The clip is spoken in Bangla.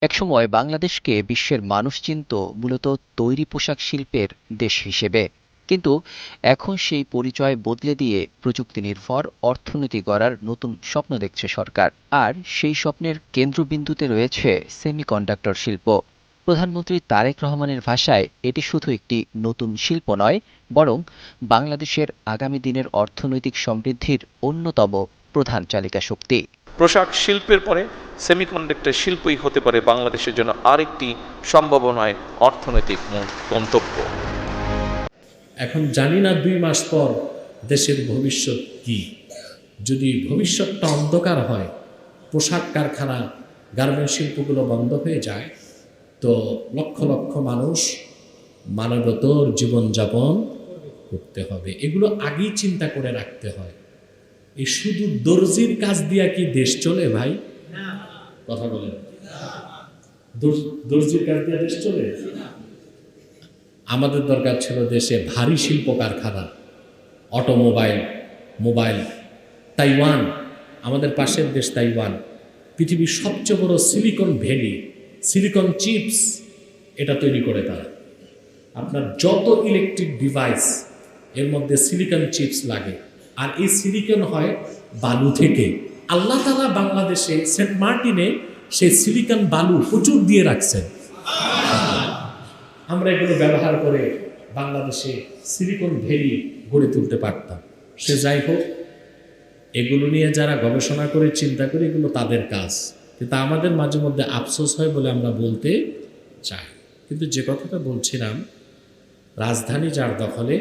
একসময় বাংলাদেশকে বিশ্বের মানুষ চিনত মূলত তৈরি পোশাক শিল্পের দেশ হিসেবে। কিন্তু এখন সেই পরিচয় বদলে দিয়ে প্রযুক্তি নির্ভর অর্থনীতি গড়ার নতুন স্বপ্ন দেখছে সরকার। আর সেই স্বপ্নের কেন্দ্রবিন্দুতে রয়েছে সেমিকন্ডাক্টর শিল্প। প্রধানমন্ত্রী তারেক রহমানের ভাষায় এটি শুধু একটি নতুন শিল্প নয়, বরং বাংলাদেশের আগামী দিনের অর্থনৈতিক সমৃদ্ধির অন্যতম প্রধান চালিকা শক্তি। পোশাক শিল্পের পরে সেমিকন্ডাক্টর শিল্পই হতে পারে বাংলাদেশের জন্য আরেকটি সম্ভাবনায় অর্থনৈতিক গন্তব্য। এখন জানি না 2 মাস পর দেশের ভবিষ্যৎ কি। যদি ভবিষ্যৎটা অন্ধকার হয়, পোশাক কারখানা, গার্মেন্টস শিল্পগুলো বন্ধ হয়ে যায়, তো লক্ষ লক্ষ মানুষ মানবতর জীবনযাপন করতে হবে। এগুলো আগেই চিন্তা করে রাখতে হয়। এই শুধু দর্জির কাজ দিয়া কি দেশ চলে ভাই? কথা বলেন, দর্জির কাজ দিয়া দেশ চলে? আমাদের দরকার ছিল দেশে ভারী শিল্প কারখানা, অটোমোবাইল, মোবাইল। তাইওয়ান, আমাদের পাশের দেশ তাইওয়ান, পৃথিবীর সবচেয়ে বড় সিলিকন ভ্যালি, সিলিকন চিপস এটা তৈরি করে তারা। আপনার যত ইলেকট্রিক ডিভাইস এর মধ্যে সিলিকন চিপস লাগে, আর এই সিলিকন হয় বালু থেকে। আল্লাহ তাআলা বাংলাদেশে সেন্ট মার্টিনে সেই সিলিকন বালু প্রচুর দিয়ে রাখছেন। আমরা এগুলো ব্যবহার করে বাংলাদেশে সিলিকন ভ্যালি গড়ে তুলতে পারতাম। সে যাই হোক, এগুলো নিয়ে যারা গবেষণা করে চিন্তা করে, এগুলো তাদের কাজ। কিন্তু আমাদের মাঝে মধ্যে আফসোস হয় বলে আমরা বলতে চাই। কিন্তু যে কথাটা বলছিলাম, রাজধানী যার দখলে